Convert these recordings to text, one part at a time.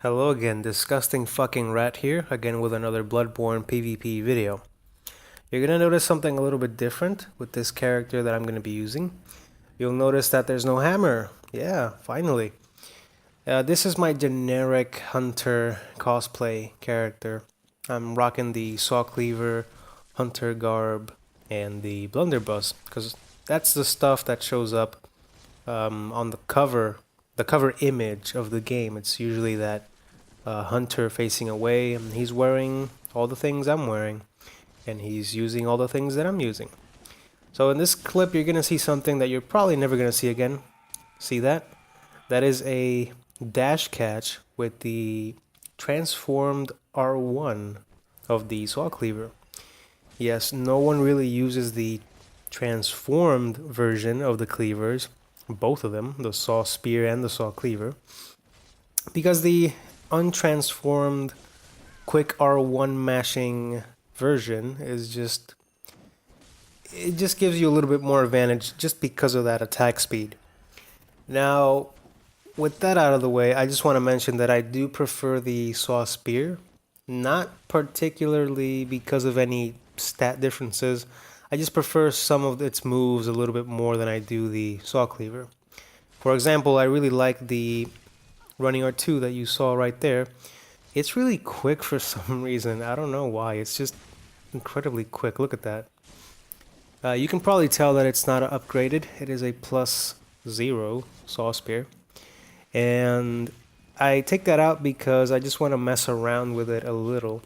Hello again, disgusting fucking rat here, again with another Bloodborne PvP video. You're gonna notice something a little bit different with this character that I'm gonna be using. You'll notice that there's no hammer. Yeah, finally. This is my generic hunter cosplay character. I'm rocking the saw cleaver, hunter garb, and the blunderbuss, because that's the stuff that shows up on the cover image of the game. It's usually that hunter facing away, and he's wearing all the things I'm wearing, and he's using all the things that I'm using. So in this clip, you're gonna see something that you're probably never gonna see again. See that? That is a dash catch with the transformed R1 of the saw cleaver. Yes, no one really uses the transformed version of the cleavers, both of them, the saw spear and the saw cleaver, because the untransformed quick R1 mashing version is just, it just gives you a little bit more advantage just because of that attack speed. Now, with that out of the way, I just want to mention that I do prefer the saw spear, not particularly because of any stat differences. I just prefer some of its moves a little bit more than I do the saw cleaver. For example, I really like the running R2 that you saw right there. It's really quick for some reason. I don't know why. It's just incredibly quick. Look at that. You can probably tell that it's not upgraded. It is a +0 saw spear. And I take that out because I just want to mess around with it a little.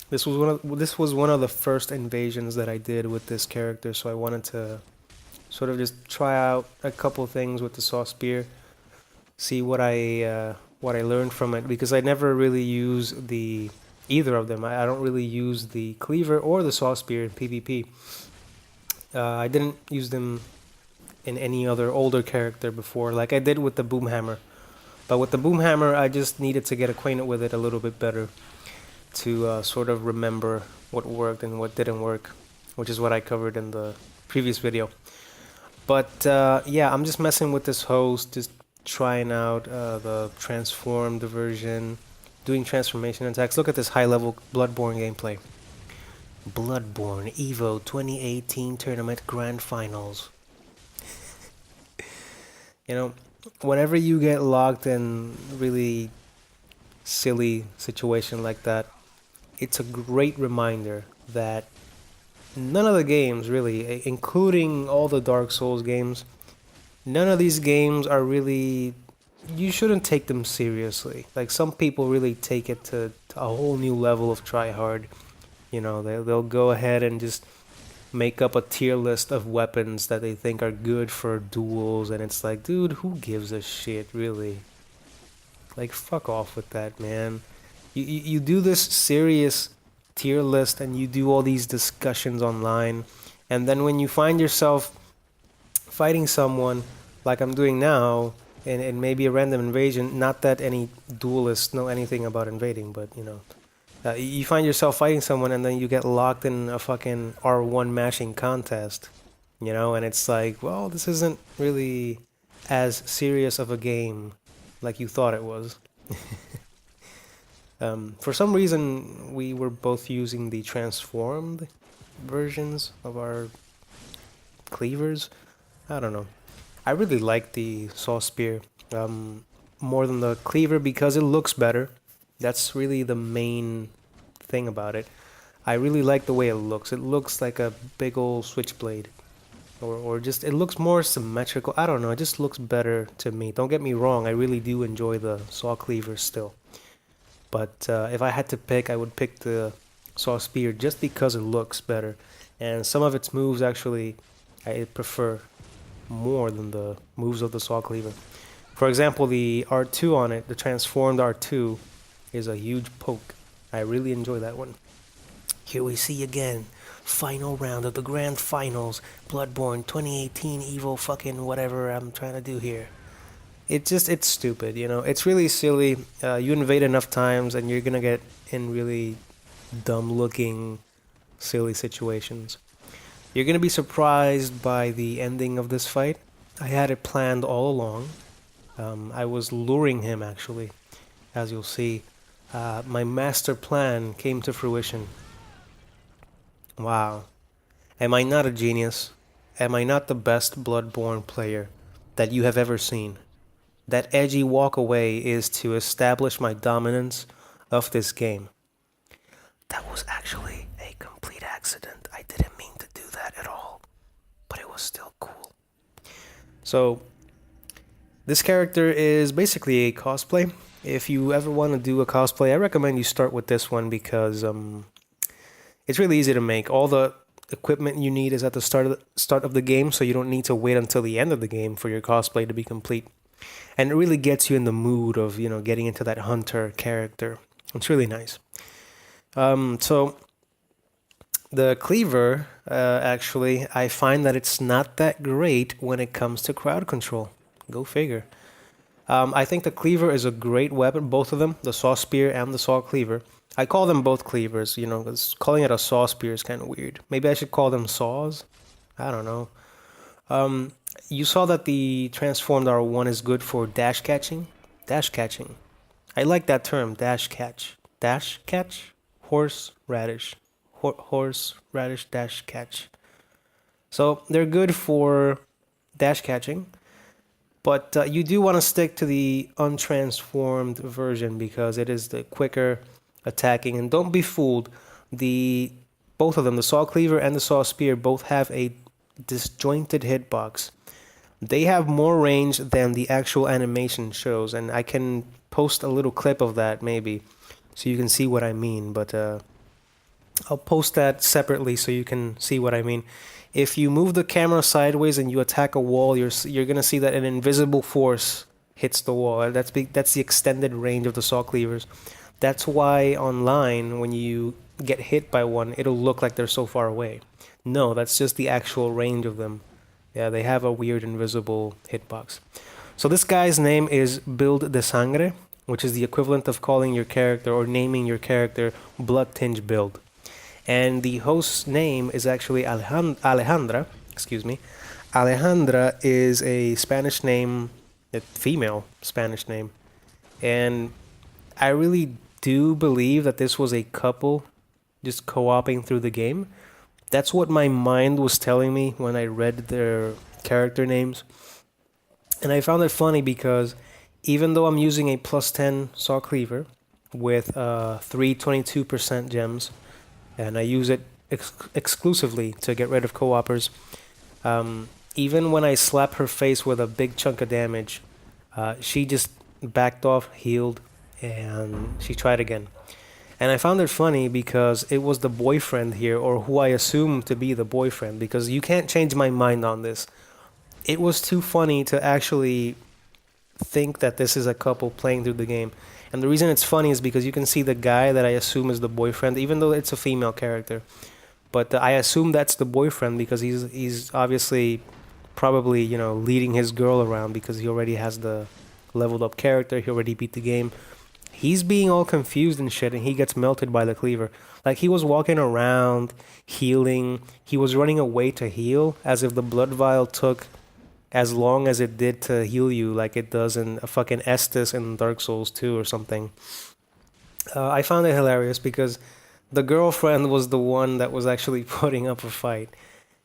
This was one of the first invasions that I did with this character, so I wanted to sort of just try out a couple things with the saw spear, see what I learned from it, because I never really use either of them. I don't really use the cleaver or the saw spear in PvP. I didn't use them in any other older character before, like I did with the boom hammer. But with the boom hammer, I just needed to get acquainted with it a little bit better to sort of remember what worked and what didn't work, which is what I covered in the previous video. But yeah, I'm just messing with this host, just trying out the transformed version, doing transformation attacks. Look at this high-level Bloodborne gameplay. Bloodborne EVO 2018 Tournament Grand Finals. You know, whenever you get locked in really silly situation like that, it's a great reminder that none of the games really, including all the Dark Souls games, none of these games are really, you shouldn't take them seriously. Like, some people really take it to a whole new level of try hard. You know, they'll go ahead and just make up a tier list of weapons that they think are good for duels, and it's like, dude, who gives a shit, really? Like, fuck off with that, man. You do this serious tier list and you do all these discussions online, and then when you find yourself fighting someone like I'm doing now, and maybe a random invasion, not that any duelists know anything about invading, but you know, you find yourself fighting someone and then you get locked in a fucking R1 mashing contest, you know, and it's like, well, this isn't really as serious of a game like you thought it was. For some reason, we were both using the transformed versions of our cleavers. I don't know. I really like the saw spear more than the cleaver because it looks better. That's really the main thing about it. I really like the way it looks. It looks like a big old switchblade. Or just, it looks more symmetrical. I don't know, it just looks better to me. Don't get me wrong, I really do enjoy the saw cleaver still. But if I had to pick, I would pick the saw spear just because it looks better. And some of its moves actually I prefer more than the moves of the saw cleaver. For example, the R2 on it, the transformed R2, is a huge poke. I really enjoy that one. Here we see again, final round of the grand finals, Bloodborne 2018 EVO fucking whatever I'm trying to do here. It's stupid, you know, it's really silly. You invade enough times and you're gonna get in really dumb looking, silly situations. You're gonna be surprised by the ending of this fight. I had it planned all along. I was luring him actually. as you'll see, my master plan came to fruition. Wow. Am I not a genius? Am I not the best Bloodborne player that you have ever seen? That edgy walk away is to establish my dominance of this game. That was actually a complete accident. I didn't mean to do that at all, but it was still cool. So, this character is basically a cosplay. If you ever want to do a cosplay, I recommend you start with this one because it's really easy to make. All the equipment you need is at the start of the game, so you don't need to wait until the end of the game for your cosplay to be complete. And it really gets you in the mood of, getting into that hunter character. It's really nice. So the cleaver, actually, I find that it's not that great when it comes to crowd control. Go figure. I think the cleaver is a great weapon, both of them, the saw spear and the saw cleaver. I call them both cleavers, because calling it a saw spear is kind of weird. Maybe I should call them saws? I don't know. You saw that the transformed R1 is good for dash catching? Dash catching. I like that term, dash catch. Dash catch? Horse radish. Horse radish dash catch. So they're good for dash catching. But you do want to stick to the untransformed version because it is the quicker attacking. And don't be fooled. Both of them, the saw cleaver and the saw spear, both have a disjointed hitbox. They have more range than the actual animation shows, and I can post a little clip of that maybe, so you can see what I mean. But I'll post that separately so you can see what I mean. If you move the camera sideways and you attack a wall, you're gonna see that an invisible force hits the wall. That's the extended range of the saw cleavers. That's why online, when you get hit by one, it'll look like they're so far away. No, that's just the actual range of them. Yeah, they have a weird invisible hitbox. So this guy's name is Build de Sangre, which is the equivalent of calling your character or naming your character Blood Tinge Build. And the host's name is actually Alejandra. Excuse me. Alejandra is a Spanish name, a female Spanish name. And I really do believe that this was a couple just co-oping through the game. That's what my mind was telling me when I read their character names. And I found it funny because even though I'm using a plus 10 saw cleaver with 322% gems, and I use it exclusively to get rid of co-opers, even when I slap her face with a big chunk of damage, she just backed off, healed, and she tried again. And I found it funny because it was the boyfriend here, or who I assume to be the boyfriend, because you can't change my mind on this. It was too funny to actually think that this is a couple playing through the game. And the reason it's funny is because you can see the guy that I assume is the boyfriend, even though it's a female character. But I assume that's the boyfriend because he's obviously probably, leading his girl around because he already has the leveled up character, he already beat the game. He's being all confused and shit, and he gets melted by the cleaver. Like, he was walking around, healing. He was running away to heal, as if the blood vial took as long as it did to heal you, like it does in a fucking Estus in Dark Souls 2 or something. I found it hilarious because the girlfriend was the one that was actually putting up a fight.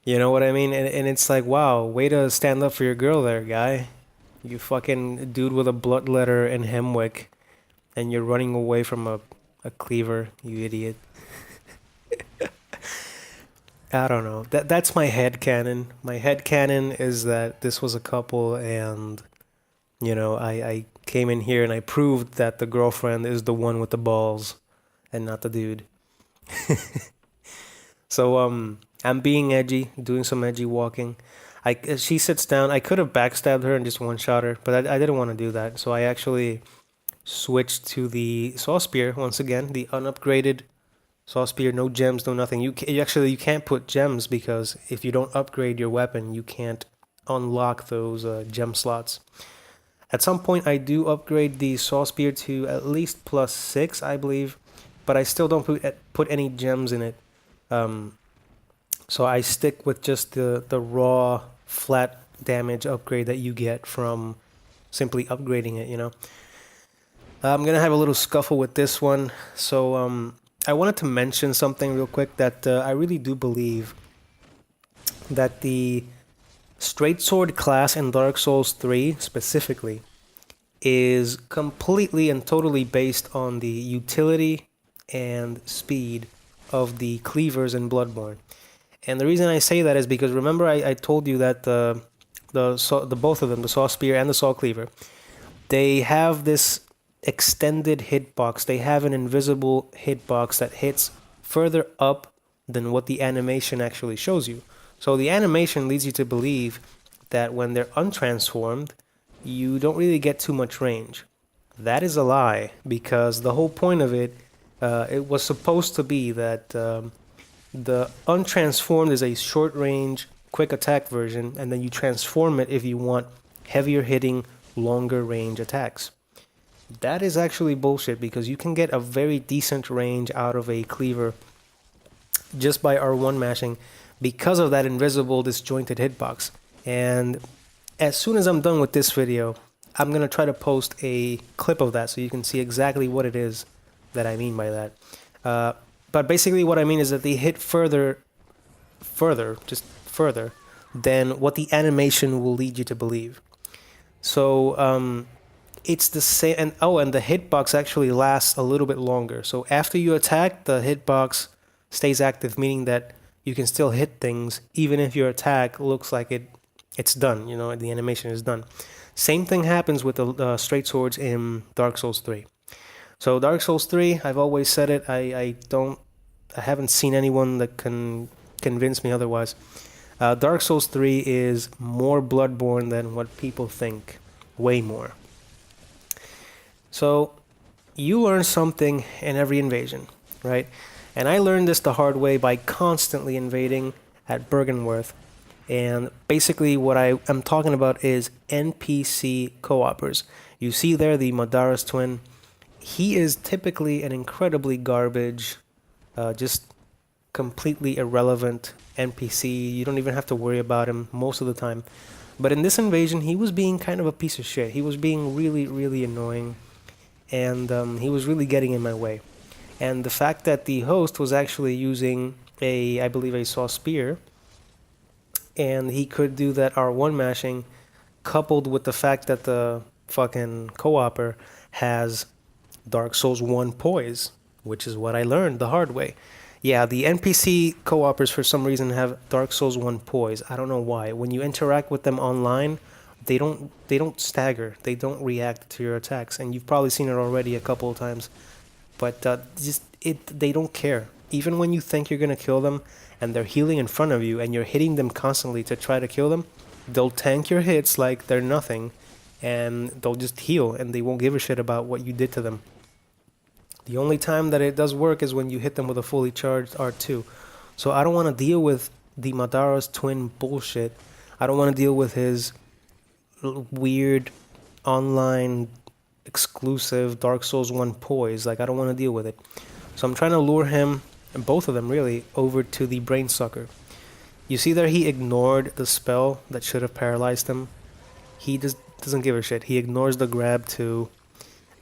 You know what I mean? And it's like, wow, way to stand up for your girl there, guy. You fucking dude with a bloodletter and hemwick. And you're running away from a cleaver, you idiot. I don't know. That's my headcanon. My headcanon is that this was a couple and, I came in here and I proved that the girlfriend is the one with the balls and not the dude. So, I'm being edgy, doing some edgy walking. She sits down. I could have backstabbed her and just one-shot her, but I didn't want to do that. So I actually switched to the saw spear once again, the unupgraded saw spear, no gems, no nothing. You can't put gems because if you don't upgrade your weapon, you can't unlock those gem slots. At some point, I do upgrade the saw spear to at least plus 6, I believe, but I still don't put any gems in it. So I stick with just the raw flat damage upgrade that you get from simply upgrading it. I'm gonna have a little scuffle with this one. So I wanted to mention something real quick that I really do believe that the straight sword class in Dark Souls 3 specifically is completely and totally based on the utility and speed of the cleavers in Bloodborne. And the reason I say that is because remember I told you that the both of them, the saw spear and the saw cleaver, they have this extended hitbox. They have an invisible hitbox that hits further up than what the animation actually shows you. So the animation leads you to believe that when they're untransformed, you don't really get too much range. That is a lie, because the whole point of it was supposed to be that the untransformed is a short range, quick attack version, and then you transform it if you want heavier hitting, longer range attacks. That is actually bullshit, because you can get a very decent range out of a cleaver just by R1 mashing because of that invisible disjointed hitbox. And as soon as I'm done with this video, I'm going to try to post a clip of that so you can see exactly what it is that I mean by that. But basically what I mean is that they hit further than what the animation will lead you to believe. So it's the same, and the hitbox actually lasts a little bit longer. So after you attack, the hitbox stays active, meaning that you can still hit things even if your attack looks like it's done, you know, the animation is done. Same thing happens with the straight swords in Dark Souls 3. So Dark Souls 3, I've always said it, I haven't seen anyone that can convince me otherwise. Dark Souls 3 is more Bloodborne than what people think. Way more. So you learn something in every invasion, right? And I learned this the hard way by constantly invading at Bergenworth. And basically what I am talking about is NPC co-opers. You see there the Madara's twin. He is typically an incredibly garbage, just completely irrelevant NPC. You don't even have to worry about him most of the time. But in this invasion, he was being kind of a piece of shit. He was being really, really annoying. And he was really getting in my way. And the fact that the host was actually using I believe a saw spear, and he could do that R1 mashing, coupled with the fact that the fucking co-opper has Dark Souls 1 poise, which is what I learned the hard way. Yeah, the NPC co-opers for some reason have Dark Souls 1 poise. I don't know why. When you interact with them online, they don't stagger. They don't react to your attacks, and you've probably seen it already a couple of times. But they don't care. Even when you think you're gonna kill them, and they're healing in front of you, and you're hitting them constantly to try to kill them, they'll tank your hits like they're nothing, and they'll just heal, and they won't give a shit about what you did to them. The only time that it does work is when you hit them with a fully charged R2. So I don't want to deal with the Madara's twin bullshit. I don't want to deal with his weird online exclusive Dark Souls 1 poise. Like, I don't want to deal with it. So I'm trying to lure him, and both of them really, over to the Brain Sucker. You see there he ignored the spell that should have paralyzed him. He just doesn't give a shit. He ignores the grab too.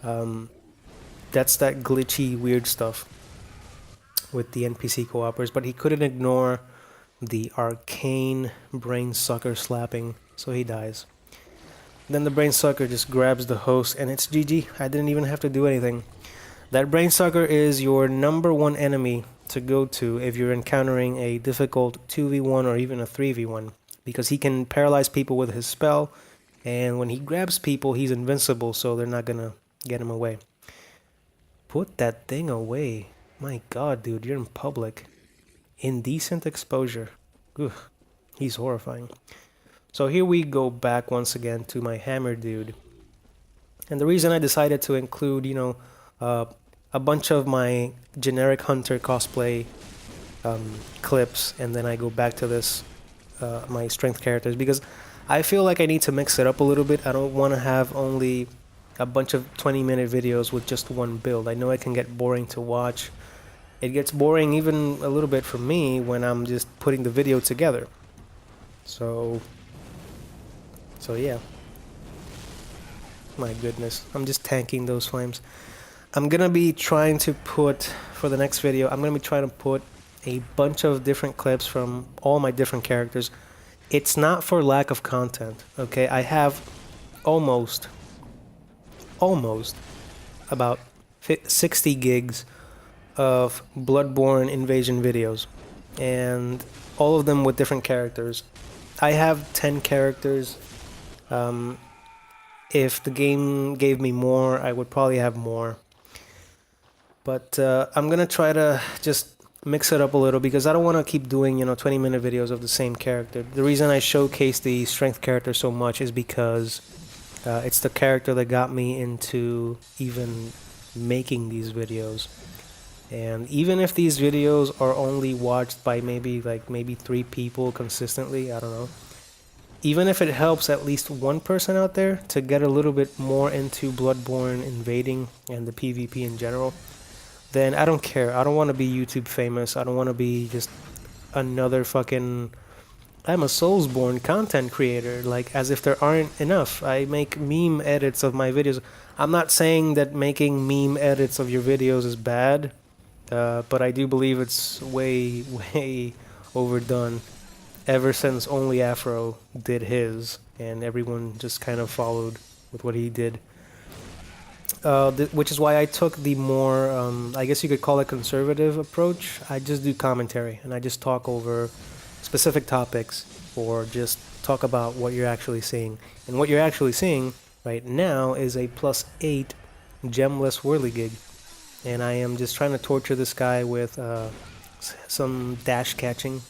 That's that glitchy weird stuff with the NPC co-opers, but he couldn't ignore the arcane Brain Sucker slapping, so he dies. Then the Brain Sucker just grabs the host, and it's GG. I didn't even have to do anything. That Brain Sucker is your #1 enemy to go to if you're encountering a difficult 2v1 or even a 3v1, because he can paralyze people with his spell, and when he grabs people, he's invincible, so they're not gonna get him away. Put that thing away. My god, dude, you're in public. Indecent exposure. Ugh, he's horrifying. So here we go back once again to my hammer dude. And the reason I decided to include, a bunch of my generic hunter cosplay clips, and then I go back to this, my strength characters, because I feel like I need to mix it up a little bit. I don't want to have only a bunch of 20-minute videos with just one build. I know it can get boring to watch. It gets boring even a little bit for me when I'm just putting the video together. So yeah. My goodness, I'm just tanking those flames. I'm gonna be trying to put, for the next video, I'm gonna be trying to put a bunch of different clips from all my different characters. It's not for lack of content, okay? I have almost about 60 gigs of Bloodborne invasion videos, and all of them with different characters. I have 10 characters. If the game gave me more, I would probably have more. But I'm gonna try to just mix it up a little because I don't want to keep doing 20-minute videos of the same character. The reason I showcase the strength character so much is because it's the character that got me into even making these videos. And even if these videos are only watched by maybe 3 people consistently, I don't know. Even if it helps at least one person out there to get a little bit more into Bloodborne invading and the PvP in general, then I don't care. I don't want to be YouTube famous. I don't want to be just another fucking... I'm a Soulsborne content creator, like as if there aren't enough. I make meme edits of my videos. I'm not saying that making meme edits of your videos is bad, but I do believe it's way, way overdone ever since Only Afro did his, and everyone just kind of followed with what he did. Which is why I took the more, I guess you could call it conservative approach. I just do commentary, and I just talk over specific topics, or just talk about what you're actually seeing. And what you're actually seeing right now is a +8 gemless whirligig. And I am just trying to torture this guy with some dash catching.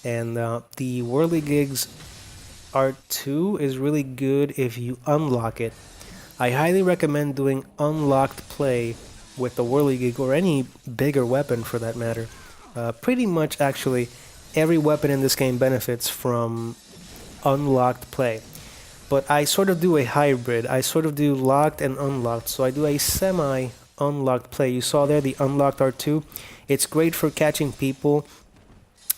And the whirligigs Art 2 is really good if you unlock it. I highly recommend doing unlocked play with the whirligig, or any bigger weapon for that matter. Pretty much actually every weapon in this game benefits from unlocked play. But I sort of do a hybrid. I sort of do locked and unlocked. So I do a semi-unlocked play. You saw there the unlocked R2. It's great for catching people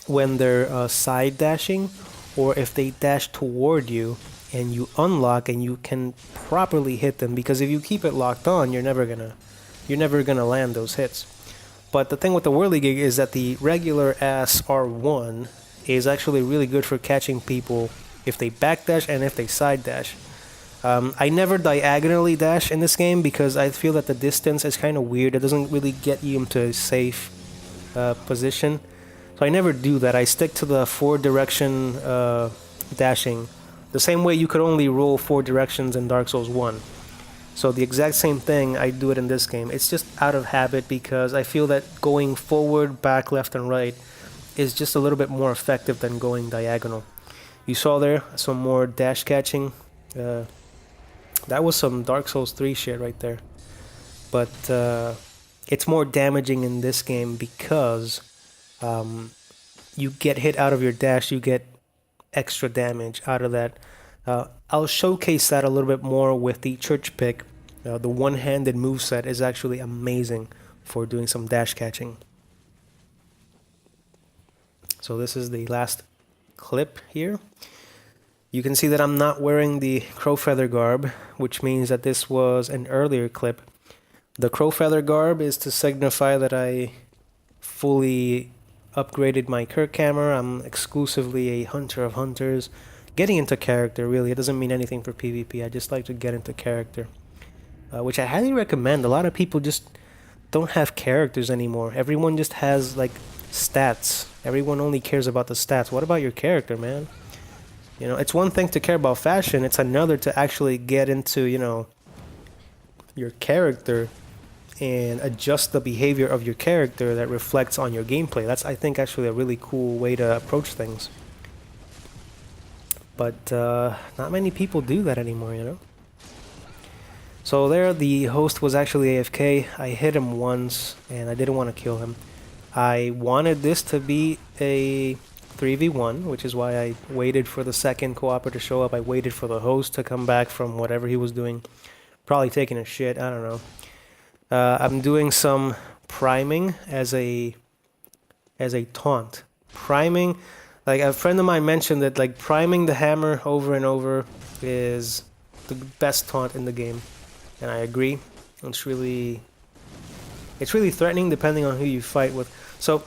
when they're side dashing, or if they dash toward you and you unlock and you can properly hit them, because if you keep it locked on, you're never gonna land those hits. But the thing with the whirligig is that the regular ass R1 is actually really good for catching people if they backdash and if they side dash. I never diagonally dash in this game because I feel that the distance is kind of weird. It doesn't really get you into a safe position. So I never do that. I stick to the 4-direction dashing. The same way you could only roll 4 directions in Dark Souls 1. So the exact same thing, I do it in this game. It's just out of habit because I feel that going forward, back, left, and right is just a little bit more effective than going diagonal. You saw there some more dash catching. That was some Dark Souls 3 shit right there. But it's more damaging in this game because you get hit out of your dash, you get extra damage out of that. I'll showcase that a little bit more with the church pick. The one-handed moveset is actually amazing for doing some dash catching. So this is the last clip here. You can see that I'm not wearing the crow feather garb, which means that this was an earlier clip. The crow feather garb is to signify that I fully upgraded my Kirk camera. I'm exclusively a hunter of hunters. Getting into character, really. It doesn't mean anything for PvP. I just like to get into character, which I highly recommend. A lot of people just don't have characters anymore. Everyone just has, like, stats. Everyone only cares about the stats. What about your character, man? You know, it's one thing to care about fashion. It's another to actually get into, your character and adjust the behavior of your character that reflects on your gameplay. That's, I think, actually a really cool way to approach things. But not many people do that anymore, So there, the host was actually AFK. I hit him once, and I didn't want to kill him. I wanted this to be a 3v1, which is why I waited for the second co-operator to show up. I waited for the host to come back from whatever he was doing. Probably taking a shit, I don't know. I'm doing some priming as a taunt. Priming, like a friend of mine mentioned that, like, priming the hammer over and over is the best taunt in the game, and I agree. It's really threatening depending on who you fight with. So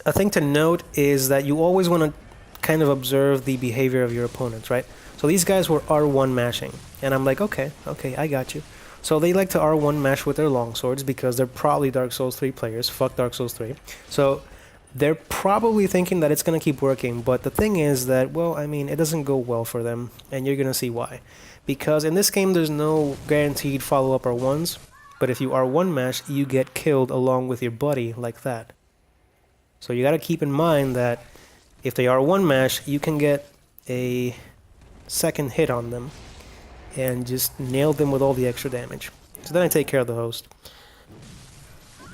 a thing to note is that you always want to kind of observe the behavior of your opponents, right? So these guys were R1 mashing, and I'm like, okay, I got you. So they like to R1 mash with their longswords because they're probably Dark Souls 3 players. Fuck Dark Souls 3. So they're probably thinking that it's going to keep working, but the thing is that, well, I mean, it doesn't go well for them, and you're going to see why. Because in this game, there's no guaranteed follow-up R1s, but if you R1 mash, you get killed along with your buddy like that. So you got to keep in mind that if they R1 mash, you can get a second hit on them and just nail them with all the extra damage. So then I take care of the host.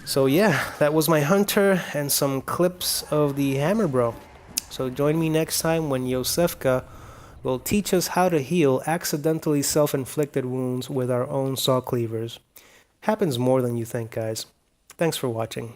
So yeah, that was my hunter and some clips of the hammer bro. So join me next time when Yosefka will teach us how to heal accidentally self-inflicted wounds with our own saw cleavers. Happens more than you think, guys. Thanks for watching.